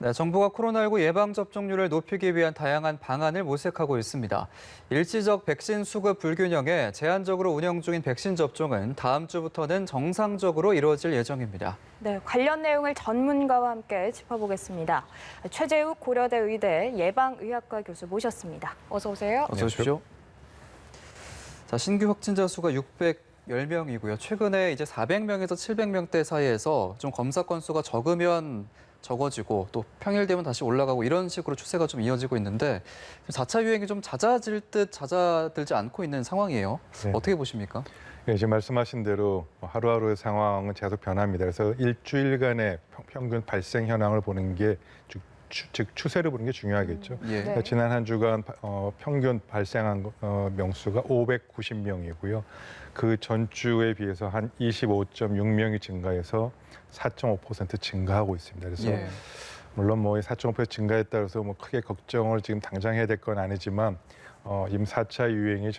네, 정부가 코로나19 예방접종률을 높이기 위한 다양한 방안을 모색하고 있습니다. 일시적 백신 수급 불균형에 제한적으로 운영 중인 백신 접종은 다음 주부터는 정상적으로 이루어질 예정입니다. 네, 관련 내용을 전문가와 함께 짚어보겠습니다. 최재욱 고려대 의대 예방의학과 교수 모셨습니다. 어서 오세요. 어서 오십시오. 자, 신규 확진자 수가 610명이고요. 최근에 이제 400명에서 700명대 사이에서 좀 검사 건수가 적으면 적어지고 또 평일 되면 다시 올라가고 이런 식으로 추세가 좀 이어지고 있는데 4차 유행이 좀 잦아질 듯 잦아들지 않고 있는 상황이에요. 네. 어떻게 보십니까? 네, 지금 말씀하신 대로 하루하루의 상황은 계속 변합니다. 그래서 일주일간의 평균 발생 현황을 보는 게 즉 추세를 보는 게 중요하겠죠. 예. 네. 지난 한 주간 평균 발생한 명수가 590명이고요. 그 전주에 비해서 한 25.6명이 증가해서 4.5% 증가하고 있습니다. 그래서 예. 물론 뭐 4.5% 증가했다 해서 뭐 크게 걱정을 지금 당장 해야 될 건 아니지만 지금 4차 유행이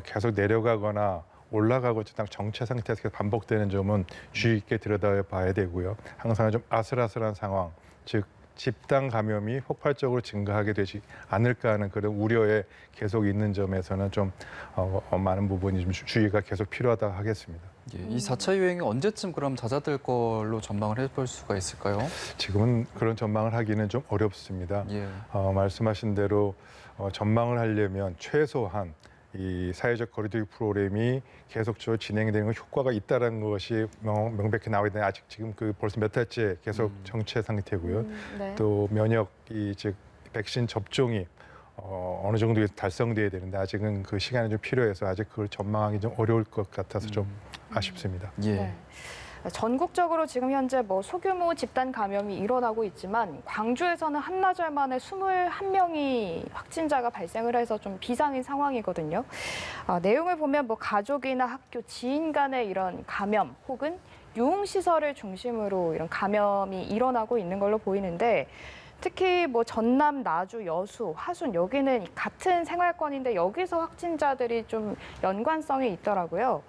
계속 내려가거나 올라가고 정체 상태에서 계속 반복되는 점은 주의 깊게 들여다봐야 되고요. 항상 좀 아슬아슬한 상황, 즉 집단 감염이 폭발적으로 증가하게 되지 않을까 하는 그런 우려에 계속 있는 점에서는 좀 많은 부분이 좀 주의가 계속 필요하다 하겠습니다. 예. 이 4차 유행이 언제쯤 그럼 잦아들 걸로 전망을 해볼 수가 있을까요? 지금은 그런 전망을 하기는 좀 어렵습니다. 예. 말씀하신 대로 전망을 하려면 최소한 이 사회적 거리두기 프로그램이 계속적으로 진행되는 건 효과가 있다는 것이 명백히 나와야 되는데 아직 지금 벌써 몇 달째 계속 정체 상태고요. 네. 또 면역이 즉 백신 접종이 어느 정도 달성돼야 되는데 아직은 그 시간이 좀 필요해서 아직 그걸 전망하기 좀 어려울 것 같아서 좀 아쉽습니다. 예. 네. 전국적으로 지금 현재 소규모 집단 감염이 일어나고 있지만 광주에서는 한나절 만에 21명이 확진자가 발생을 해서 좀 비상인 상황이거든요. 내용을 보면 가족이나 학교, 지인 간의 이런 감염 혹은 유흥시설을 중심으로 이런 감염이 일어나고 있는 걸로 보이는데 특히 전남, 나주, 여수, 화순 여기는 같은 생활권인데 여기서 확진자들이 좀 연관성이 있더라고요.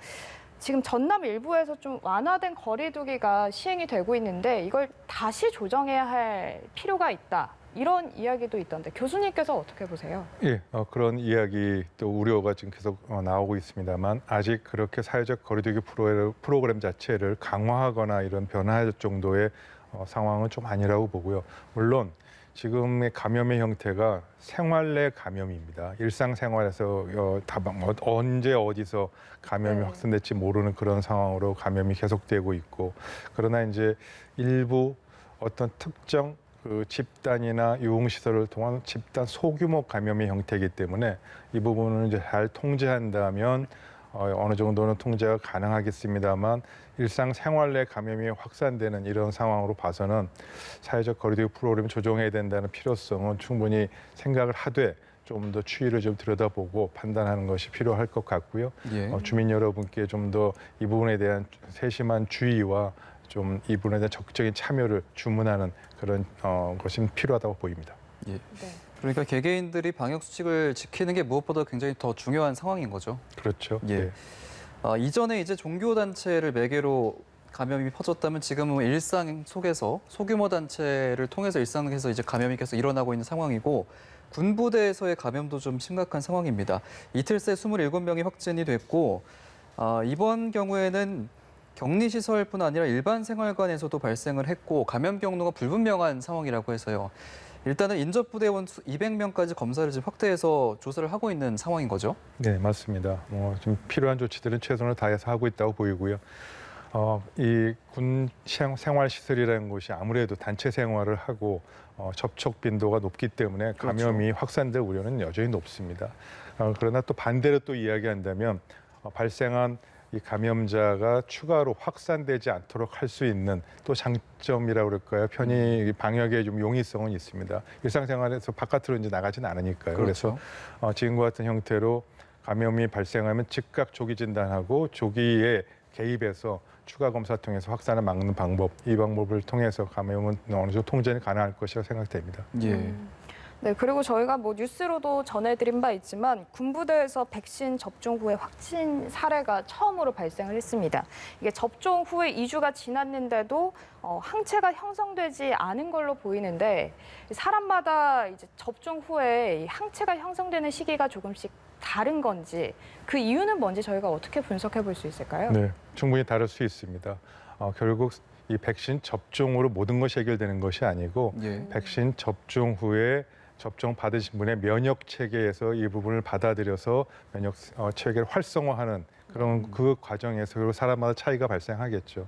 지금 전남 일부에서 좀 완화된 거리두기가 시행이 되고 있는데 이걸 다시 조정해야 할 필요가 있다. 이런 이야기도 있던데 교수님께서 어떻게 보세요? 예, 그런 이야기 또 우려가 지금 계속 나오고 있습니다만 아직 그렇게 사회적 거리두기 프로그램 자체를 강화하거나 이런 변화할 정도의 상황은 좀 아니라고 보고요. 물론 지금의 감염의 형태가 생활 내 감염입니다. 일상생활에서 언제 어디서 감염이 네. 확산될지 모르는 그런 상황으로 감염이 계속되고 있고 그러나 이제 일부 어떤 특정 그 집단이나 유흥시설을 통한 집단 소규모 감염의 형태이기 때문에 이 부분을 이제 잘 통제한다면 어느 정도는 통제가 가능하겠습니다만 일상생활 내 감염이 확산되는 이런 상황으로 봐서는 사회적 거리두기 프로그램 조정해야 된다는 필요성은 충분히 생각을 하되 좀 더 추이를 좀 들여다보고 판단하는 것이 필요할 것 같고요. 예. 주민 여러분께 좀 더 이 부분에 대한 세심한 주의와 좀 이 부분에 대한 적극적인 참여를 주문하는 그런 것이 필요하다고 보입니다. 예. 네. 그러니까 개개인들이 방역 수칙을 지키는 게 무엇보다 굉장히 더 중요한 상황인 거죠. 그렇죠. 예. 네. 이전에 이제 종교 단체를 매개로 감염이 퍼졌다면 지금은 일상 속에서 소규모 단체를 통해서 일상에서 이제 감염이 계속 일어나고 있는 상황이고 군부대에서의 감염도 좀 심각한 상황입니다. 이틀 새 27명이 확진이 됐고 이번 경우에는 격리시설뿐 아니라 일반 생활관에서도 발생을 했고 감염 경로가 불분명한 상황이라고 해서요. 일단은 인접부대원 200명까지 검사를 지금 확대해서 조사를 하고 있는 상황인 거죠? 네, 맞습니다. 좀 필요한 조치들은 최선을 다해서 하고 있다고 보이고요. 이 군 생활시설이라는 곳이 아무래도 단체 생활을 하고 접촉 빈도가 높기 때문에 감염이 확산될 우려는 여전히 높습니다. 그러나 또 반대로 또 이야기한다면 발생한 이 감염자가 추가로 확산되지 않도록 할 수 있는 또 장점이라고 그럴까요? 편히 방역에 좀 용이성은 있습니다. 일상생활에서 바깥으로 이제 나가지는 않으니까요. 그렇죠. 그래서 지금과 같은 형태로 감염이 발생하면 즉각 조기 진단하고 조기에 개입해서 추가 검사 통해서 확산을 막는 방법, 이 방법을 통해서 감염은 어느 정도 통제는 가능할 것이라고 생각됩니다. 예. 네, 그리고 저희가 뭐 뉴스로도 전해드린 바 있지만 군부대에서 백신 접종 후에 확진 사례가 처음으로 발생을 했습니다. 이게 접종 후에 2주가 지났는데도 항체가 형성되지 않은 걸로 보이는데 사람마다 이제 접종 후에 이 항체가 형성되는 시기가 조금씩 다른 건지 그 이유는 뭔지 저희가 어떻게 분석해 볼 수 있을까요? 네, 충분히 다를 수 있습니다. 결국 이 백신 접종으로 모든 것이 해결되는 것이 아니고 예. 백신 접종 후에 접종 받으신 분의 면역 체계에서 이 부분을 받아들여서 면역 체계를 활성화하는 그런 그 과정에서 그리고 사람마다 차이가 발생하겠죠.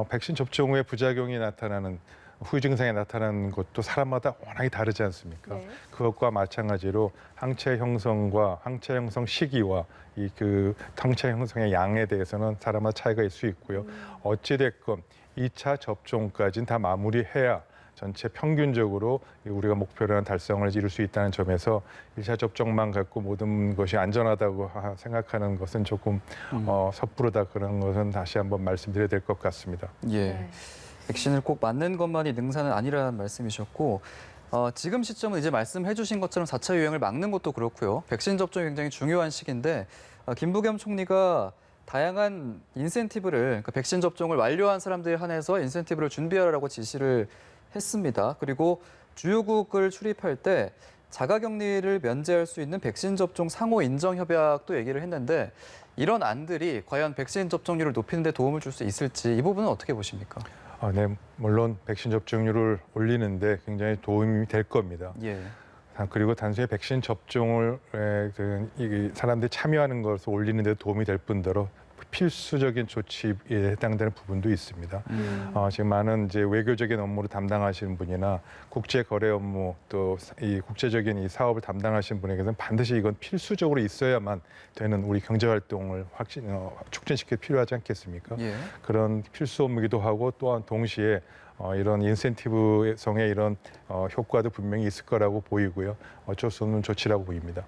백신 접종 후에 부작용이 나타나는 후유 증상이 나타나는 것도 사람마다 워낙에 다르지 않습니까? 네. 그것과 마찬가지로 항체 형성과 항체 형성 시기와 이 그 항체 형성의 양에 대해서는 사람마다 차이가 있을 수 있고요. 어찌 됐건 2차 접종까지는 다 마무리해야 전체 평균적으로 우리가 목표로 하는 달성을 이룰 수 있다는 점에서 1차 접종만 갖고 모든 것이 안전하다고 생각하는 것은 조금 섣부르다 그런 것은 다시 한번 말씀드려야 될 것 같습니다. 예. 네. 백신을 꼭 맞는 것만이 능사는 아니라는 말씀이셨고 지금 시점은 이제 말씀해 주신 것처럼 4차 유행을 막는 것도 그렇고요. 백신 접종이 굉장히 중요한 시기인데 김부겸 총리가 다양한 인센티브를 그러니까 백신 접종을 완료한 사람들에 한해서 인센티브를 준비하라고 지시를 했습니다. 그리고 주요국을 출입할 때 자가격리를 면제할 수 있는 백신 접종 상호 인정 협약도 얘기를 했는데 이런 안들이 과연 백신 접종률을 높이는 데 도움을 줄 수 있을지 이 부분은 어떻게 보십니까? 네, 물론 백신 접종률을 올리는데 굉장히 도움이 될 겁니다. 예. 그리고 단순히 백신 접종을 이 사람들이 참여하는 것을 올리는 데 도움이 될 뿐더러 필수적인 조치에 해당되는 부분도 있습니다. 지금 많은 이제 외교적인 업무를 담당하시는 분이나 국제 거래 업무 또 이 국제적인 이 사업을 담당하시는 분에게는 반드시 이건 필수적으로 있어야만 되는 우리 경제 활동을 촉진시킬 필요하지 않겠습니까? 예. 그런 필수 업무이기도 하고 또한 동시에 이런 인센티브성의 이런 효과도 분명히 있을 거라고 보이고요. 어쩔 수 없는 조치라고 보입니다.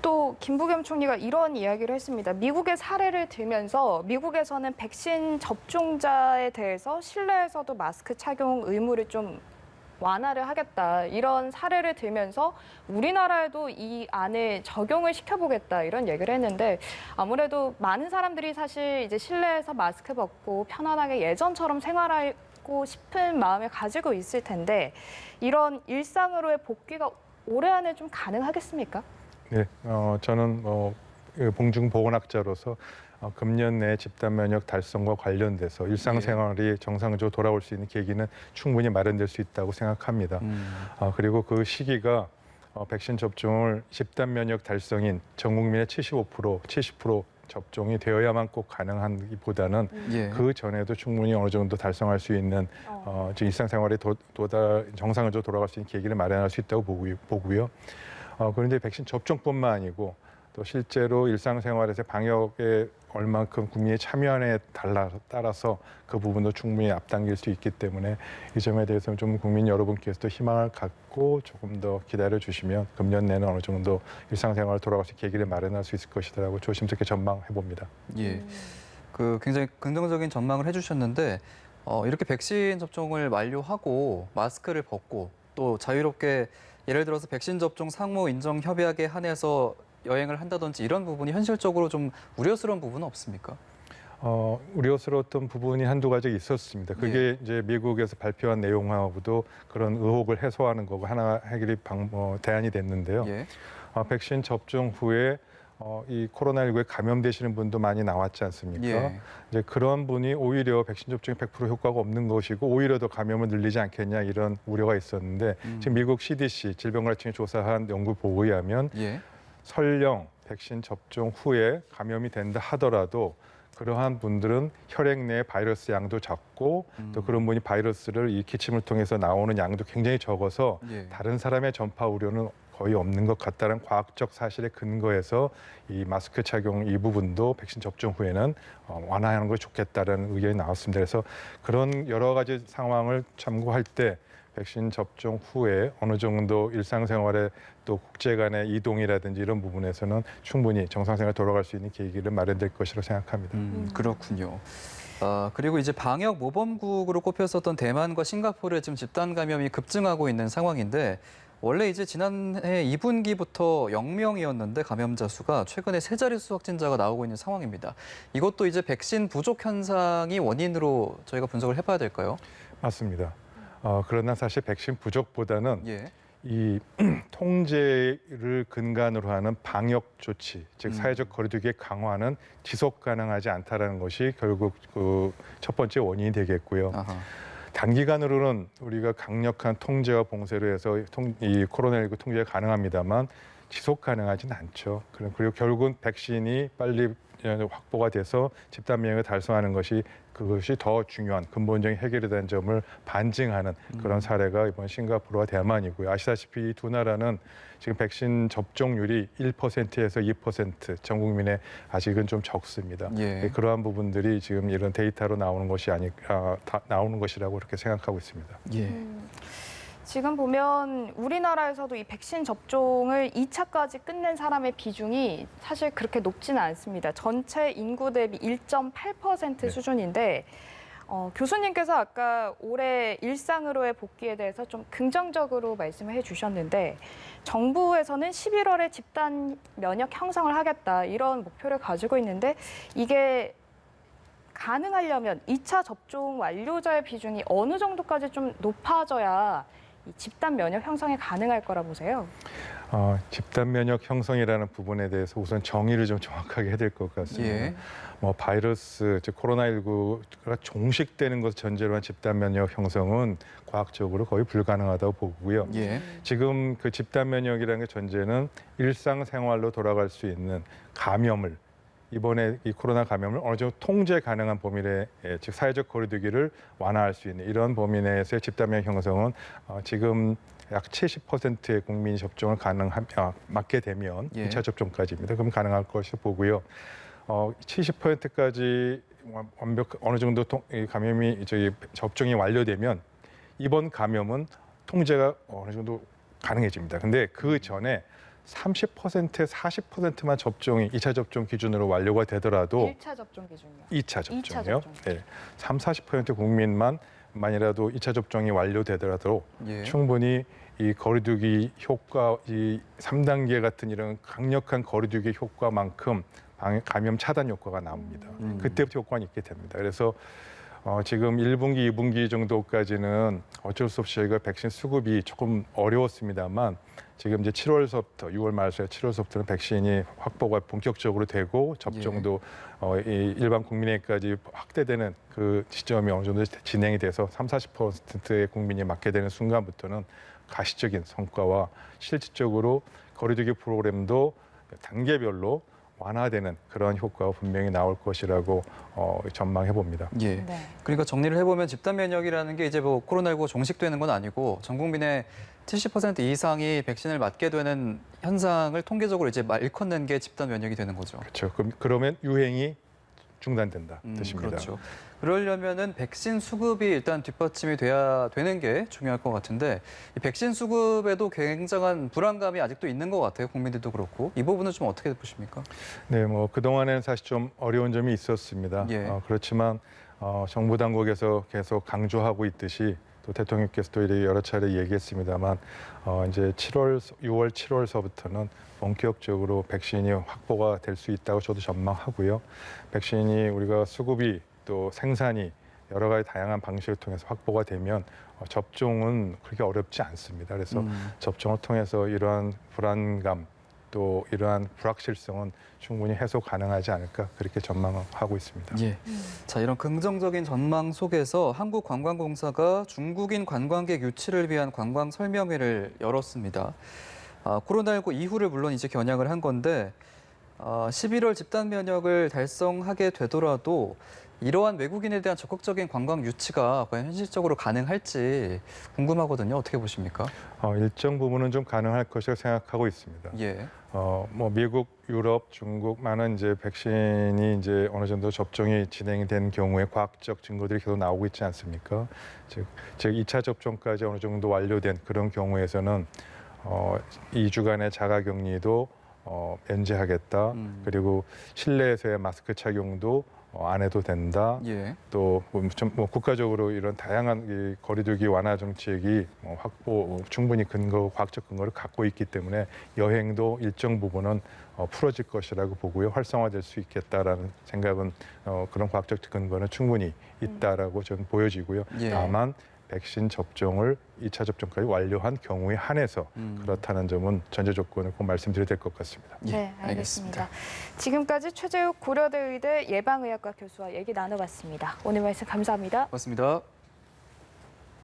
또 김부겸 총리가 이런 이야기를 했습니다. 미국의 사례를 들면서 미국에서는 백신 접종자에 대해서 실내에서도 마스크 착용 의무를 좀 완화를 하겠다. 이런 사례를 들면서 우리나라에도 이 안에 적용을 시켜보겠다. 이런 얘기를 했는데 아무래도 많은 사람들이 사실 이제 실내에서 마스크 벗고 편안하게 예전처럼 생활하고 싶은 마음을 가지고 있을 텐데 이런 일상으로의 복귀가 올해 안에 좀 가능하겠습니까? 네, 저는 봉중보건학자로서 금년 내 집단 면역 달성과 관련돼서 일상생활이 정상적으로 돌아올 수 있는 계기는 충분히 마련될 수 있다고 생각합니다. 그리고 그 시기가 백신 접종을 집단 면역 달성인 전 국민의 70% 접종이 되어야만 꼭 가능한기보다는 예. 그 전에도 충분히 어느 정도 달성할 수 있는 일상생활이 정상적으로 돌아갈 수 있는 계기를 마련할 수 있다고 보고요. 그런데 백신 접종뿐만 아니고 또 실제로 일상생활에서 방역에 얼만큼 국민이 참여하느냐에 따라서 그 부분도 충분히 앞당길 수 있기 때문에 이 점에 대해서는 좀 국민 여러분께서도 희망을 갖고 조금 더 기다려 주시면 금년 내는 어느 정도 일상생활 돌아갈 수 있는 계기를 마련할 수 있을 것이라고 조심스럽게 전망해 봅니다. 예. 굉장히 긍정적인 전망을 해주셨는데 이렇게 백신 접종을 완료하고 마스크를 벗고 또 자유롭게 예를 들어서 백신 접종 상호 인정 협약에 한해서 여행을 한다든지 이런 부분이 현실적으로 좀 우려스러운 부분은 없습니까? 우려스러웠던 부분이 한두 가지 있었습니다. 그게 이제 미국에서 발표한 내용하고도 그런 의혹을 해소하는 거고 하나 해결이 대안이 됐는데요. 예. 백신 접종 후에 이 코로나19에 감염되시는 분도 많이 나왔지 않습니까? 예. 이제 그런 분이 오히려 백신 접종이 100% 효과가 없는 것이고 오히려 더 감염을 늘리지 않겠냐 이런 우려가 있었는데 지금 미국 CDC 질병관리청이 조사한 연구 보고에 의하면 예. 설령 백신 접종 후에 감염이 된다 하더라도 그러한 분들은 혈액 내 바이러스 양도 적고 또 그런 분이 바이러스를 이 기침을 통해서 나오는 양도 굉장히 적어서 예. 다른 사람의 전파 우려는 거의 없는 것 같다는 과학적 사실에 근거해서 이 마스크 착용 이 부분도 백신 접종 후에는 완화하는 것이 좋겠다는 의견이 나왔습니다. 그래서 그런 여러 가지 상황을 참고할 때 백신 접종 후에 어느 정도 일상생활에 또 국제 간의 이동이라든지 이런 부분에서는 충분히 정상생활 돌아갈 수 있는 계기를 마련될 것이라고 생각합니다. 그렇군요. 그리고 이제 방역 모범국으로 꼽혔었던 대만과 싱가포르에 지금 집단 감염이 급증하고 있는 상황인데 원래 이제 지난해 2분기부터 0명이었는데 감염자 수가 최근에 세 자릿수 확진자가 나오고 있는 상황입니다. 이것도 이제 백신 부족 현상이 원인으로 저희가 분석을 해봐야 될까요? 맞습니다. 그러나 사실 백신 부족보다는 예. 이 통제를 근간으로 하는 방역 조치, 즉 사회적 거리두기 강화는 지속 가능하지 않다라는 것이 결국 그 첫 번째 원인이 되겠고요. 아하. 단기간으로는 우리가 강력한 통제와 봉쇄를 해서 이 코로나19 통제가 가능합니다만 지속 가능하지는 않죠. 그리고 결국은 백신이 빨리 확보가 돼서 집단免疫을 달성하는 것이 그것이 더 중요한 근본적인 해결이 된 점을 반증하는 그런 사례가 이번 싱가포르와 대만이고요. 아시다시피 이 두 나라는 지금 백신 접종률이 1%에서 2% 전 국민의 아직은 좀 적습니다. 예. 그러한 부분들이 지금 이런 데이터로 나오는 것이 나오는 것이라고 그렇게 생각하고 있습니다. 예. 지금 보면 우리나라에서도 이 백신 접종을 2차까지 끝낸 사람의 비중이 사실 그렇게 높지는 않습니다. 전체 인구 대비 1.8% 수준인데 교수님께서 아까 올해 일상으로의 복귀에 대해서 좀 긍정적으로 말씀을 해주셨는데 정부에서는 11월에 집단 면역 형성을 하겠다 이런 목표를 가지고 있는데 이게 가능하려면 2차 접종 완료자의 비중이 어느 정도까지 좀 높아져야 이 집단 면역 형성이 가능할 거라 보세요? 집단 면역 형성이라는 부분에 대해서 우선 정의를 좀 정확하게 해야 될 것 같습니다. 예. 바이러스, 즉 코로나19가 종식되는 것을 전제로 한 집단 면역 형성은 과학적으로 거의 불가능하다고 보고요. 예. 지금 그 집단 면역이라는 게 전제는 일상생활로 돌아갈 수 있는 감염을 이번에 이 코로나 감염을 어느 정도 통제 가능한 범위 내에 즉 사회적 거리두기를 완화할 수 있는 이런 범위 내에서의 집단 면역 형성은 지금 약 70%의 국민이 접종을 맞게 되면 예. 2차 접종까지입니다. 그럼 가능할 것이 보고요. 70%까지 어느 정도 감염이 접종이 완료되면 이번 감염은 통제가 어느 정도 가능해집니다. 근데 그 전에 30%, 40%만 접종이 2차 접종 기준으로 완료가 되더라도 1차 접종 기준이요. 2차 2차 접종이요. 접종. 네. 40% 국민만이라도 2차 접종이 완료되더라도 예. 충분히 이 거리두기 효과, 이 3단계 같은 이런 강력한 거리두기 효과만큼 감염 차단 효과가 나옵니다. 그때부터 효과는 있게 됩니다. 그래서 지금 1분기, 2분기 정도까지는 어쩔 수 없이 저희가 백신 수급이 조금 어려웠습니다만 지금 이제 7월서부터 6월 말에서 7월서부터는 백신이 확보가 본격적으로 되고 접종도 이 일반 국민에게까지 확대되는 그 시점이 어느 정도 진행이 돼서 40%의 국민이 맞게 되는 순간부터는 가시적인 성과와 실질적으로 거리두기 프로그램도 단계별로 완화되는 그런 효과가 분명히 나올 것이라고 전망해 봅니다. 예. 네. 그러니까 정리를 해보면 집단 면역이라는 게 이제 코로나19가 종식되는 건 아니고 전 국민의 70% 이상이 백신을 맞게 되는 현상을 통계적으로 이제 일컫는 게 집단 면역이 되는 거죠. 그렇죠. 그러면 유행이 중단된다 뜻입니다. 그렇죠. 그러려면은 백신 수급이 일단 뒷받침이 돼야 되는 게 중요할 것 같은데 이 백신 수급에도 굉장한 불안감이 아직도 있는 것 같아요. 국민들도 그렇고 이 부분은 좀 어떻게 보십니까? 네, 그동안에는 사실 좀 어려운 점이 있었습니다. 예. 그렇지만 정부 당국에서 계속 강조하고 있듯이 또 대통령께서도 이렇게 여러 차례 얘기했습니다만 이제 6월, 7월서부터는 본격적으로 백신이 확보가 될 수 있다고 저도 전망하고요. 백신이 우리가 수급이 또 생산이 여러 가지 다양한 방식을 통해서 확보가 되면 접종은 그렇게 어렵지 않습니다. 그래서 접종을 통해서 이러한 불안감 또 이러한 불확실성은 충분히 해소 가능하지 않을까 그렇게 전망하고 있습니다. 예. 자, 이런 긍정적인 전망 속에서 한국관광공사가 중국인 관광객 유치를 위한 관광 설명회를 열었습니다. 코로나19 이후를 물론 이제 겨냥을 한 건데 11월 집단 면역을 달성하게 되더라도 이러한 외국인에 대한 적극적인 관광 유치가 과연 현실적으로 가능할지 궁금하거든요. 어떻게 보십니까? 일정 부분은 좀 가능할 것이라고 생각하고 있습니다. 예. 미국, 유럽, 중국 많은 이제 백신이 이제 어느 정도 접종이 진행이 된 경우에 과학적 증거들이 계속 나오고 있지 않습니까? 즉 2차 접종까지 어느 정도 완료된 그런 경우에서는 2주간의 자가격리도 면제하겠다. 그리고 실내에서의 마스크 착용도 안 해도 된다. 예. 또 국가적으로 이런 다양한 이 거리두기 완화 정책이 충분히 과학적 근거를 갖고 있기 때문에 여행도 일정 부분은 풀어질 것이라고 보고요. 활성화될 수 있겠다라는 생각은 그런 과학적 근거는 충분히 있다라고 저는 보여지고요. 예. 다만 백신 접종을 2차 접종까지 완료한 경우에 한해서 그렇다는 점은 전제 조건을 꼭 말씀드려야 될 것 같습니다. 예, 네, 알겠습니다. 지금까지 최재욱 고려대 의대 예방의학과 교수와 얘기 나눠봤습니다. 오늘 말씀 감사합니다. 고맙습니다.